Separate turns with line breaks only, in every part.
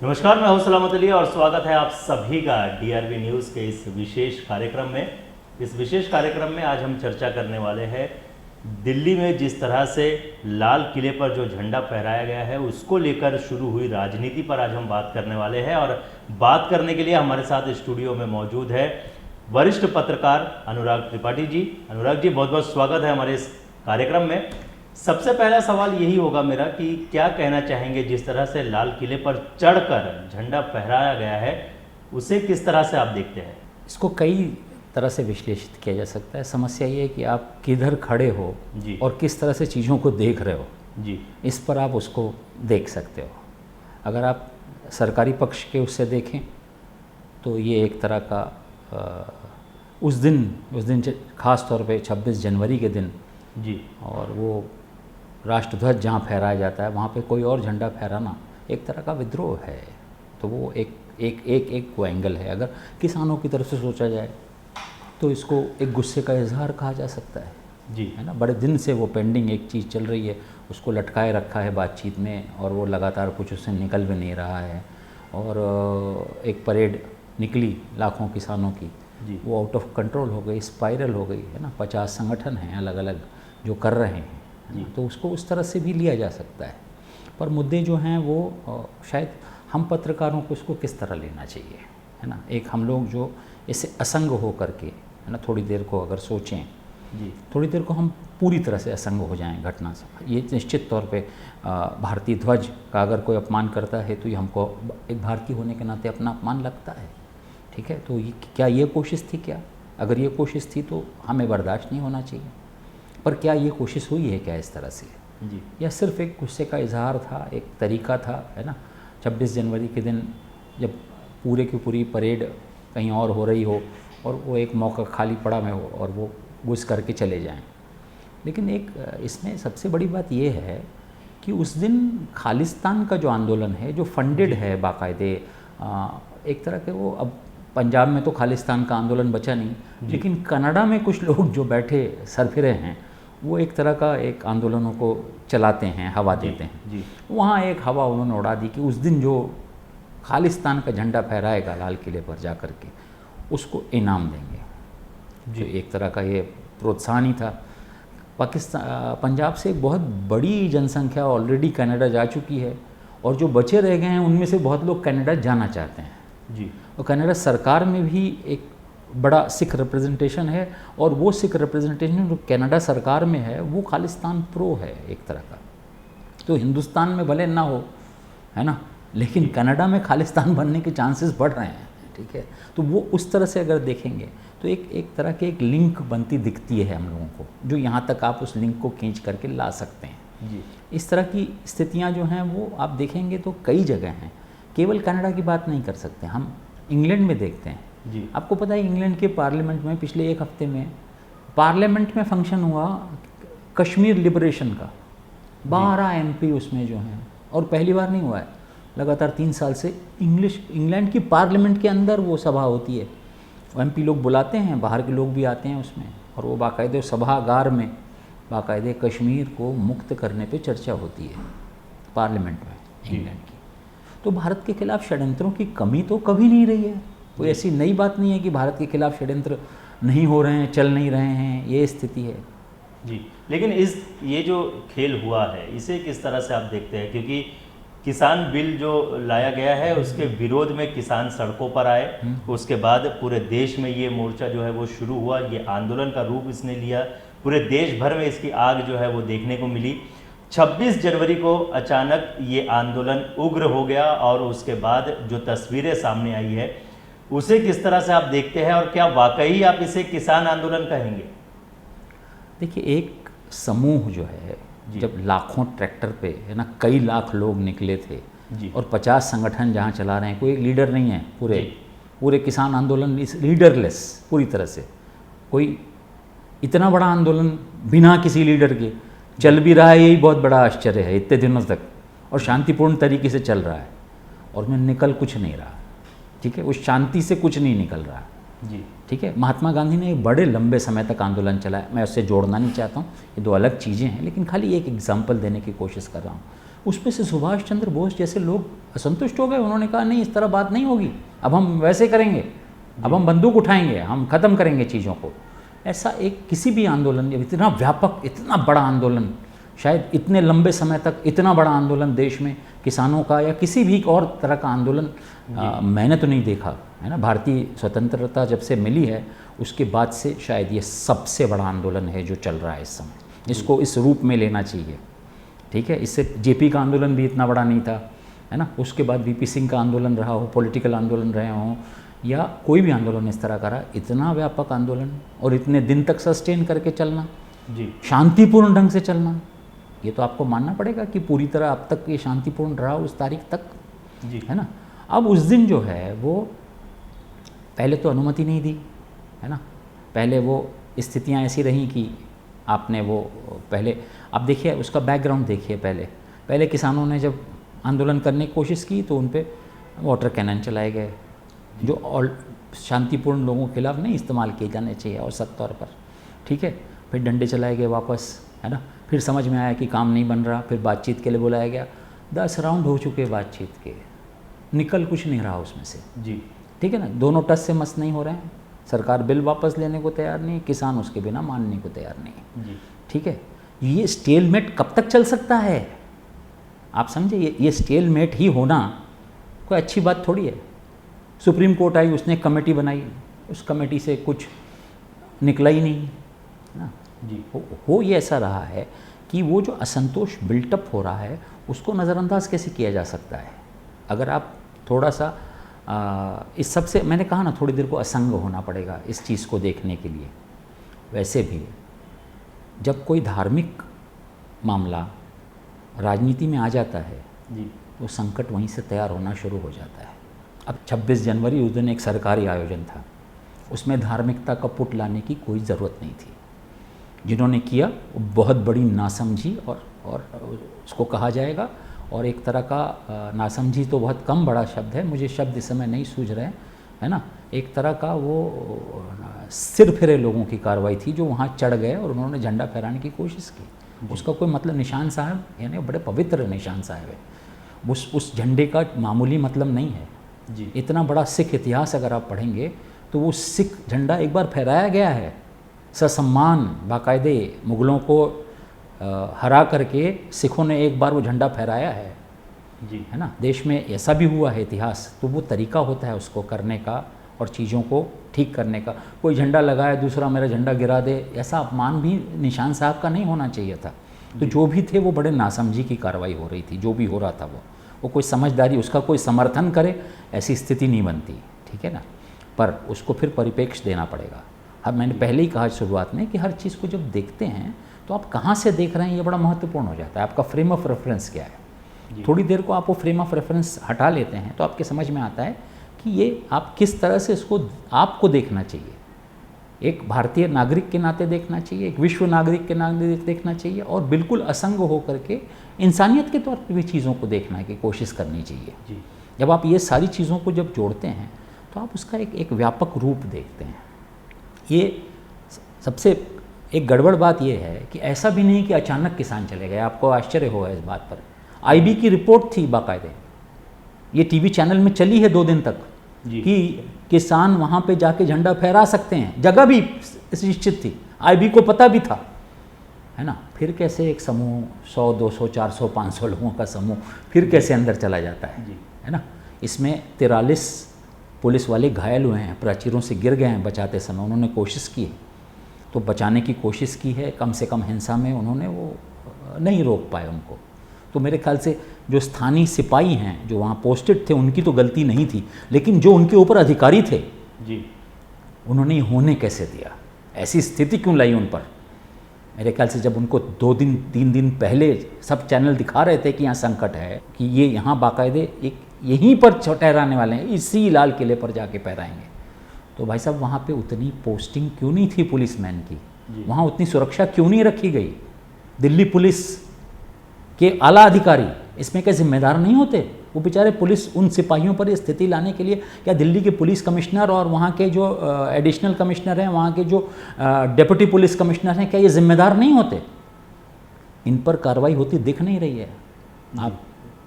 नमस्कार, मैं हूं सलामत अली और स्वागत है आप सभी का डीआरबी न्यूज़ के इस विशेष कार्यक्रम में। इस विशेष कार्यक्रम में आज हम चर्चा करने वाले हैं दिल्ली में जिस तरह से लाल किले पर जो झंडा फहराया गया है उसको लेकर शुरू हुई राजनीति पर आज हम बात करने वाले हैं। और बात करने के लिए हमारे साथ स्टूडियो में मौजूद है वरिष्ठ पत्रकार अनुराग त्रिपाठी जी। अनुराग जी, बहुत बहुत स्वागत है हमारे इस कार्यक्रम में। सबसे पहला सवाल यही होगा मेरा कि क्या कहना चाहेंगे, जिस तरह से लाल किले पर चढ़कर झंडा फहराया गया है उसे किस तरह से आप देखते हैं?
इसको कई तरह से विश्लेषित किया जा सकता है। समस्या ये है कि आप किधर खड़े हो
जी।
और किस तरह से चीज़ों को देख रहे हो
जी।
इस पर आप उसको देख सकते हो। अगर आप सरकारी पक्ष के उससे देखें तो ये एक तरह का उस दिन ख़ास तौर पे 26 जनवरी के दिन
जी,
और वो राष्ट्रध्वज जहाँ फहराया जाता है वहाँ पे कोई और झंडा फहराना एक तरह का विद्रोह है। तो वो एक वो एंगल है। अगर किसानों की तरफ से सोचा जाए तो इसको एक गुस्से का इजहार कहा जा सकता है
जी,
है ना। बड़े दिन से वो पेंडिंग एक चीज़ चल रही है, उसको लटकाए रखा है बातचीत में और वो लगातार कुछ उससे निकल भी नहीं रहा है। और एक परेड निकली लाखों किसानों की
जी,
वो आउट ऑफ कंट्रोल हो गई, स्पाइरल हो गई है ना। 50 संगठन हैं अलग अलग जो कर रहे हैं
जी।
तो उसको उस तरह से भी लिया जा सकता है। पर मुद्दे जो हैं वो शायद हम पत्रकारों को इसको किस तरह लेना चाहिए, है ना। एक हम लोग जो इससे असंग हो करके, है ना, थोड़ी देर को अगर सोचें
जी,
थोड़ी देर को हम पूरी तरह से असंग हो जाएं घटना से। ये निश्चित तौर पे भारतीय ध्वज का अगर कोई अपमान करता है तो ये हमको एक भारतीय होने के नाते अपना अपमान लगता है, ठीक है। तो क्या ये कोशिश थी? क्या अगर ये कोशिश थी तो हमें बर्दाश्त नहीं होना चाहिए। पर क्या ये कोशिश हुई है क्या इस तरह से,
जी,
या सिर्फ एक गुस्से का इजहार था, एक तरीका था, है ना। 26 जनवरी के दिन जब पूरे की पूरी परेड कहीं और हो रही हो और वो एक मौका खाली पड़ा में हो और वो घुस करके चले जाएं। लेकिन एक इसमें सबसे बड़ी बात ये है कि उस दिन खालिस्तान का जो आंदोलन है, जो फंडेड है बाकायदे, एक तरह के वो, अब पंजाब में तो खालिस्तान का आंदोलन बचा नहीं, लेकिन कनाडा में कुछ लोग जो बैठे सरफिरे हैं वो एक तरह का एक आंदोलनों को चलाते हैं, हवा देते हैं।
जी,
वहाँ एक हवा उन्होंने उड़ा दी कि उस दिन जो खालिस्तान का झंडा फहराएगा लाल किले पर जा कर के उसको इनाम देंगे। जो एक तरह का ये प्रोत्साहन ही था। पंजाब से एक बहुत बड़ी जनसंख्या ऑलरेडी कनाडा जा चुकी है और जो बचे रह गए हैं उनमें से बहुत लोग कनाडा जाना चाहते हैं
जी,
और कनाडा सरकार में भी एक बड़ा सिख रिप्रेजेंटेशन है और वो सिख रिप्रेजेंटेशन जो कनाडा सरकार में है वो खालिस्तान प्रो है एक तरह का। तो हिंदुस्तान में भले ना हो, है ना, लेकिन कनाडा में खालिस्तान बनने के चांसेस बढ़ रहे हैं, ठीक है। तो वो उस तरह से अगर देखेंगे तो एक तरह की एक लिंक बनती दिखती है हम लोगों को, जो यहाँ तक आप उस लिंक को खींच करके ला सकते हैं।
जी,
इस तरह की स्थितियाँ जो हैं वो आप देखेंगे तो कई जगह हैं। केवल कनाडा की बात नहीं कर सकते, हम इंग्लैंड में देखते हैं।
जी,
आपको पता है इंग्लैंड के पार्लियामेंट में पिछले एक हफ्ते में पार्लियामेंट में फंक्शन हुआ कश्मीर लिबरेशन का। 12 एमपी उसमें जो हैं, और पहली बार नहीं हुआ है, लगातार 3 साल से इंग्लैंड की पार्लियामेंट के अंदर वो सभा होती है। एमपी लोग बुलाते हैं, बाहर के लोग भी आते हैं उसमें, और वो बाकायदे सभागार में बाकायदे कश्मीर को मुक्त करने पे चर्चा होती है पार्लियामेंट में इंग्लैंड की। तो भारत के खिलाफ षड्यंत्रों की कमी तो कभी नहीं रही है। कोई ऐसी नई बात नहीं है कि भारत के खिलाफ षड्यंत्र नहीं हो रहे हैं, चल नहीं रहे हैं, ये स्थिति है।
जी। लेकिन ये जो खेल हुआ है इसे किस तरह से आप देखते हैं? क्योंकि किसान बिल जो लाया गया है उसके विरोध में किसान सड़कों पर आए, उसके बाद पूरे देश में ये मोर्चा जो है वो शुरू हुआ, ये आंदोलन का रूप इसने लिया, पूरे देश भर में इसकी आग जो है वो देखने को मिली। 26 जनवरी को अचानक ये आंदोलन उग्र हो गया और उसके बाद जो तस्वीरें सामने आई है उसे किस तरह से आप देखते हैं और क्या वाकई आप इसे किसान आंदोलन कहेंगे?
देखिए, एक समूह जो है,
जी,
जब लाखों ट्रैक्टर पे, है ना, कई लाख लोग निकले थे
जी,
और 50 संगठन जहाँ चला रहे हैं, कोई लीडर नहीं है,
जी,
पूरे किसान आंदोलन इस लीडरलेस पूरी तरह से, कोई इतना बड़ा आंदोलन बिना किसी लीडर के चल भी रहा है, यही बहुत बड़ा आश्चर्य है इतने दिनों तक, और शांतिपूर्ण तरीके से चल रहा है और में निकल कुछ नहीं रहा, ठीक है। उस शांति से कुछ नहीं निकल रहा,
जी,
ठीक है। महात्मा गांधी ने एक बड़े लंबे समय तक आंदोलन चलाया, मैं उससे जोड़ना नहीं चाहता हूँ, ये दो अलग चीज़ें हैं, लेकिन खाली एक एग्जाम्पल देने की कोशिश कर रहा हूँ। उसमें से सुभाष चंद्र बोस जैसे लोग असंतुष्ट हो गए। उन्होंने कहा नहीं, इस तरह बात नहीं होगी, अब हम वैसे करेंगे, अब हम बंदूक उठाएंगे, हम ख़त्म करेंगे चीज़ों को। ऐसा एक किसी भी आंदोलन, इतना व्यापक, इतना बड़ा आंदोलन, शायद इतने लंबे समय तक इतना बड़ा आंदोलन देश में किसानों का या किसी भी और तरह का आंदोलन मैंने तो नहीं देखा, है ना। भारतीय स्वतंत्रता जब से मिली है उसके बाद से शायद ये सबसे बड़ा आंदोलन है जो चल रहा है इस समय। इसको इस रूप में लेना चाहिए, ठीक है। इससे जेपी का आंदोलन भी इतना बड़ा नहीं था, है ना। उसके बाद वीपी सिंह का आंदोलन रहा हो, पॉलिटिकल आंदोलन रहे हों, या कोई भी आंदोलन इस तरह का रहा, इतना व्यापक आंदोलन और इतने दिन तक सस्टेन करके चलना
जी,
शांतिपूर्ण ढंग से चलना, ये तो आपको मानना पड़ेगा कि पूरी तरह अब तक ये शांतिपूर्ण रहा उस तारीख तक
जी,
है ना। अब उस दिन जो है वो पहले तो अनुमति नहीं दी, है ना। पहले वो स्थितियां ऐसी रहीं कि आपने वो पहले, आप देखिए उसका बैकग्राउंड देखिए। पहले किसानों ने जब आंदोलन करने की कोशिश की तो उन पे वाटर कैनन चलाए गए, जो और शांतिपूर्ण लोगों के खिलाफ नहीं इस्तेमाल किए जाने चाहिए औसत तौर पर, ठीक है। फिर डंडे चलाए गए वापस, है ना। फिर समझ में आया कि काम नहीं बन रहा, फिर बातचीत के लिए बुलाया गया। 10 राउंड हो चुके बातचीत के, निकल कुछ नहीं रहा उसमें से
जी,
ठीक है ना। दोनों टस से मस नहीं हो रहे हैं, सरकार बिल वापस लेने को तैयार नहीं, किसान उसके बिना मानने को तैयार नहीं,
जी,
ठीक है। ये स्टेलमेट कब तक चल सकता है, आप समझे। ये स्टेलमेट ही होना कोई अच्छी बात थोड़ी है। सुप्रीम कोर्ट आई, उसने कमेटी बनाई, उस कमेटी से कुछ निकला ही नहीं ना
जी,
हो ये ऐसा रहा है कि वो जो असंतोष बिल्टअप हो रहा है उसको नज़रअंदाज कैसे किया जा सकता है। अगर आप थोड़ा सा इस सब से, मैंने कहा ना थोड़ी देर को असंग होना पड़ेगा इस चीज़ को देखने के लिए। वैसे भी जब कोई धार्मिक मामला राजनीति में आ जाता है
जी,
तो संकट वहीं से तैयार होना शुरू हो जाता है। अब 26 जनवरी उस दिन एक सरकारी आयोजन था, उसमें धार्मिकता का पुट लाने की कोई ज़रूरत नहीं थी। जिन्होंने किया वो बहुत बड़ी नासमझी और उसको कहा जाएगा, और एक तरह का नासमझी तो बहुत कम बड़ा शब्द है, मुझे शब्द इस समय नहीं सूझ रहे हैं, है ना। एक तरह का वो सिर फिरे लोगों की कार्रवाई थी जो वहाँ चढ़ गए और उन्होंने झंडा फहराने की कोशिश की। उसका कोई मतलब, निशान साहब यानी बड़े पवित्र निशान साहब है, उस झंडे का मामूली मतलब नहीं है
जी,
इतना बड़ा सिख इतिहास अगर आप पढ़ेंगे तो वो सिख झंडा एक बार फहराया गया है ससम्मान, बाकायदे मुग़लों को हरा करके सिखों ने एक बार वो झंडा फहराया है
जी,
है ना। देश में ऐसा भी हुआ है इतिहास, तो वो तरीका होता है उसको करने का और चीज़ों को ठीक करने का। कोई झंडा लगाए दूसरा मेरा झंडा गिरा दे, ऐसा अपमान भी निशान साहब का नहीं होना चाहिए था। तो जो भी थे वो बड़े नासमझी की कार्रवाई हो रही थी, जो भी हो रहा था वो कोई समझदारी, उसका कोई समर्थन करे ऐसी स्थिति नहीं बनती, ठीक है ना। पर उसको फिर परिप्रेक्ष्य देना पड़ेगा। अब मैंने पहले ही कहा शुरुआत में कि हर चीज़ को जब देखते हैं तो आप कहाँ से देख रहे हैं ये बड़ा महत्वपूर्ण हो जाता है। आपका फ्रेम ऑफ रेफरेंस क्या है। थोड़ी देर को आप वो फ्रेम ऑफ रेफरेंस हटा लेते हैं तो आपके समझ में आता है कि ये आप किस तरह से इसको आपको देखना चाहिए। एक भारतीय नागरिक के नाते देखना चाहिए, एक विश्व नागरिक के नाते देखना चाहिए, और बिल्कुल असंग होकर के इंसानियत के तौर पर भी चीज़ों को देखने की कोशिश करनी चाहिए
जी।
जब आप ये सारी चीज़ों को जब जोड़ते हैं तो आप उसका एक व्यापक रूप देखते हैं। ये सबसे एक गड़बड़ बात यह है कि ऐसा भी नहीं कि अचानक किसान चले गए। आपको आश्चर्य होगा इस बात पर। आईबी की रिपोर्ट थी बाकायदे, ये टीवी चैनल में चली है 2 दिन तक कि किसान वहाँ पे जाके झंडा फहरा सकते हैं, जगह भी निश्चित थी, आईबी को पता भी था, है ना। फिर कैसे एक समूह 100, 200, 400, 500 लोगों का समूह फिर कैसे अंदर चला जाता है ना। इसमें 43 पुलिस वाले घायल हुए हैं, प्राचीरों से गिर गए हैं बचाते समय। उन्होंने कोशिश की है तो बचाने की कोशिश की है, कम से कम हिंसा में उन्होंने वो नहीं रोक पाए उनको। तो मेरे ख्याल से जो स्थानीय सिपाही हैं जो वहाँ पोस्टेड थे उनकी तो गलती नहीं थी, लेकिन जो उनके ऊपर अधिकारी थे
जी,
उन्होंने होने कैसे दिया, ऐसी स्थिति क्यों लाई उन पर। मेरे ख्याल से जब उनको 2 दिन 3 दिन पहले सब चैनल दिखा रहे थे कि यहाँ संकट है, कि ये यहाँ बाकायदे एक यहीं पर ठहराने वाले हैं, इसी लाल किले पर जाके फहराएंगे, तो भाई साहब वहाँ पे उतनी पोस्टिंग क्यों नहीं थी पुलिसमैन की, वहाँ उतनी सुरक्षा क्यों नहीं रखी गई। दिल्ली पुलिस के आला अधिकारी इसमें क्या जिम्मेदार नहीं होते। वो बेचारे पुलिस उन सिपाहियों पर स्थिति लाने के लिए, क्या दिल्ली के पुलिस कमिश्नर और वहाँ के जो एडिशनल कमिश्नर हैं, वहाँ के जो डेप्यूटी पुलिस कमिश्नर हैं, क्या ये जिम्मेदार नहीं होते। इन पर कार्रवाई होती दिख नहीं रही है। आप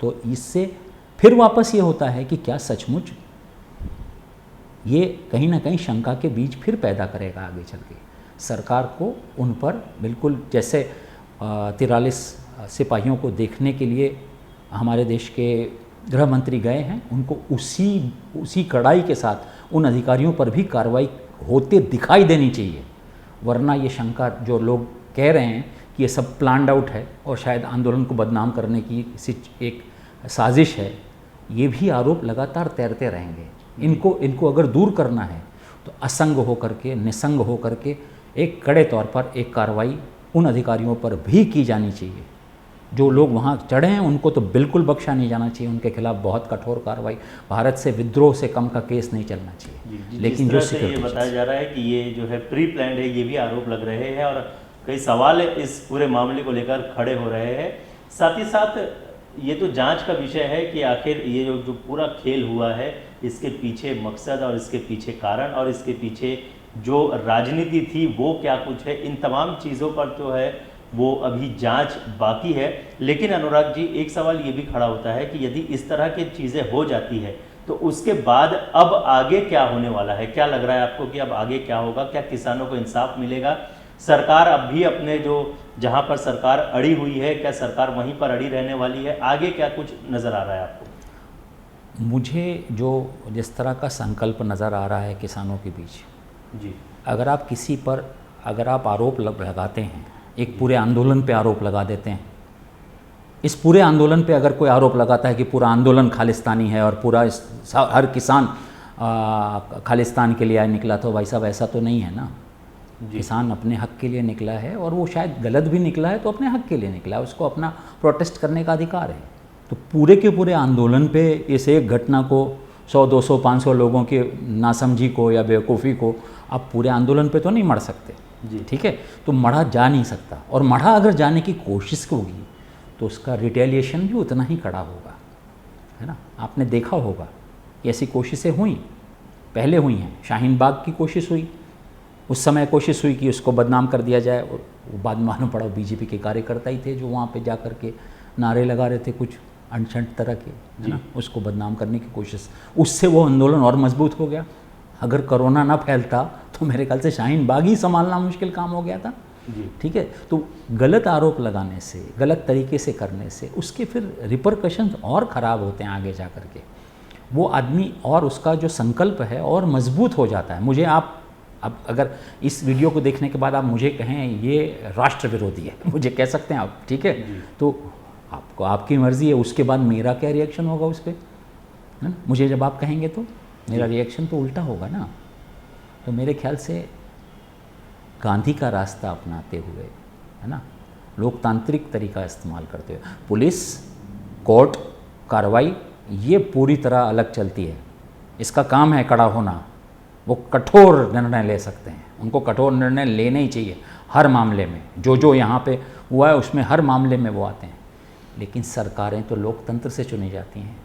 तो इससे फिर वापस ये होता है कि क्या सचमुच ये कहीं ना कहीं शंका के बीज फिर पैदा करेगा आगे चल के। सरकार को उन पर बिल्कुल जैसे 43 सिपाहियों को देखने के लिए हमारे देश के गृह मंत्री गए हैं, उनको उसी कड़ाई के साथ उन अधिकारियों पर भी कार्रवाई होते दिखाई देनी चाहिए। वरना ये शंका जो लोग कह रहे हैं कि ये सब प्लान्ड आउट है और शायद आंदोलन को बदनाम करने की एक साजिश है, ये भी आरोप लगातार तैरते रहेंगे। इनको अगर दूर करना है तो असंग होकर के, निसंग होकर के एक कड़े तौर पर एक कार्रवाई उन अधिकारियों पर भी की जानी चाहिए। जो लोग वहाँ चढ़े हैं उनको तो बिल्कुल बख्शा नहीं जाना चाहिए, उनके खिलाफ बहुत कठोर कार्रवाई, भारत से विद्रोह से कम का केस नहीं चलना चाहिए। लेकिन जो
ये बताया जा रहा है कि ये जो है प्री प्लान्ड है, ये भी आरोप लग रहे हैं और कई सवाल इस पूरे मामले को लेकर खड़े हो रहे हैं। साथ ही साथ ये तो जांच का विषय है कि आखिर ये जो पूरा खेल हुआ है, इसके पीछे मकसद और इसके पीछे कारण और इसके पीछे जो राजनीति थी वो क्या कुछ है, इन तमाम चीज़ों पर जो है वो अभी जांच बाकी है। लेकिन अनुराग जी, एक सवाल ये भी खड़ा होता है कि यदि इस तरह की चीज़ें हो जाती है तो उसके बाद अब आगे क्या होने वाला है? क्या लग रहा है आपको कि अब आगे क्या होगा? क्या किसानों को इंसाफ मिलेगा? सरकार अब भी अपने जो जहां पर सरकार अड़ी हुई है, क्या सरकार वहीं पर अड़ी रहने वाली है? आगे क्या कुछ नज़र आ रहा है आपको?
मुझे जो जिस तरह का संकल्प नज़र आ रहा है किसानों के बीच
जी,
अगर आप किसी पर अगर आप आरोप लगाते हैं, एक पूरे आंदोलन पे आरोप लगा देते हैं, इस पूरे आंदोलन पे अगर कोई आरोप लगाता है कि पूरा आंदोलन खालिस्तानी है और पूरा हर किसान खालिस्तान के लिए निकला, तो भाई साहब ऐसा तो नहीं है ना। किसान अपने हक के लिए निकला है और वो शायद गलत भी निकला है तो अपने हक के लिए निकला है, उसको अपना प्रोटेस्ट करने का अधिकार है। तो पूरे के पूरे आंदोलन पे इस एक घटना को 100, 200, 500 लोगों की नासमझी को या बेवकूफ़ी को आप पूरे आंदोलन पे तो नहीं मढ़ सकते
जी,
ठीक है। तो मढ़ा जा नहीं सकता, और मढ़ा अगर जाने की कोशिश होगी तो उसका रिटेलिएशन भी उतना ही कड़ा होगा, है ना। आपने देखा होगा कि ऐसी कोशिशें हुई, पहले हुई हैं। शाहीन बाग की कोशिश हुई, उस समय कोशिश हुई कि उसको बदनाम कर दिया जाए, और वो बाद में मालूम पड़ा बीजेपी के कार्यकर्ता ही थे जो वहाँ पे जा कर के नारे लगा रहे थे कुछ अनशंट तरह के, है ना, उसको बदनाम करने की कोशिश। उससे वो आंदोलन और मजबूत हो गया। अगर कोरोना ना फैलता तो मेरे ख्याल से शाहीन बाग ही संभालना मुश्किल काम हो गया था, ठीक है। तो गलत आरोप लगाने से, गलत तरीके से करने से उसके फिर रिपरकशंस और ख़राब होते हैं आगे जा कर के। वो आदमी और उसका जो संकल्प है और मजबूत हो जाता है। मुझे आप अब अगर इस वीडियो को देखने के बाद आप मुझे कहें ये राष्ट्र विरोधी है, मुझे कह सकते हैं आप, ठीक है, तो आपको आपकी मर्ज़ी है। उसके बाद मेरा क्या रिएक्शन होगा उस पर, है ना। मुझे जब आप कहेंगे तो मेरा रिएक्शन तो उल्टा होगा ना। तो मेरे ख्याल से गांधी का रास्ता अपनाते हुए, है ना, लोकतांत्रिक तरीका इस्तेमाल करते हुए, पुलिस, कोर्ट, कार्रवाई ये पूरी तरह अलग चलती है। इसका काम है कड़ा होना। वो कठोर निर्णय ले सकते हैं, उनको कठोर निर्णय लेने ही चाहिए हर मामले में। जो यहाँ पे हुआ है उसमें हर मामले में वो आते हैं। लेकिन सरकारें तो लोकतंत्र से चुनी जाती हैं,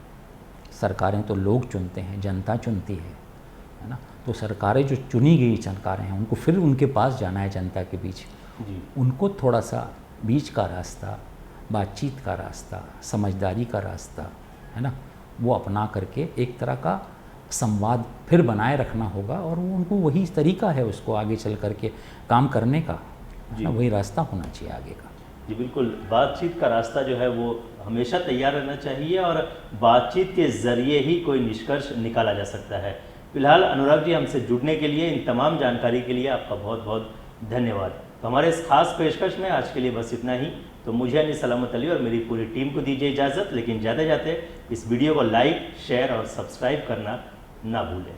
सरकारें तो लोग चुनते हैं, जनता चुनती है ना। तो सरकारें जो चुनी गई सरकारें हैं उनको फिर उनके पास जाना है जनता के बीच। उनको थोड़ा सा बीच का रास्ता, बातचीत का रास्ता, समझदारी का रास्ता, है ना, वो अपना करके एक तरह का संवाद फिर बनाए रखना होगा। और वो उनको वही तरीका है उसको आगे चल करके काम करने का, है ना, वही रास्ता होना चाहिए आगे का।
जी बिल्कुल, बातचीत का रास्ता जो है वो हमेशा तैयार रहना चाहिए और बातचीत के ज़रिए ही कोई निष्कर्ष निकाला जा सकता है। फिलहाल अनुराग जी, हमसे जुड़ने के लिए, इन तमाम जानकारी के लिए आपका बहुत बहुत धन्यवाद। तो हमारे इस खास पेशकश में आज के लिए बस इतना ही। तो मुझे यानी सलामत अली और मेरी पूरी टीम को दीजिए इजाज़त। लेकिन जाते जाते इस वीडियो को लाइक, शेयर और सब्सक्राइब करना ना भूलें।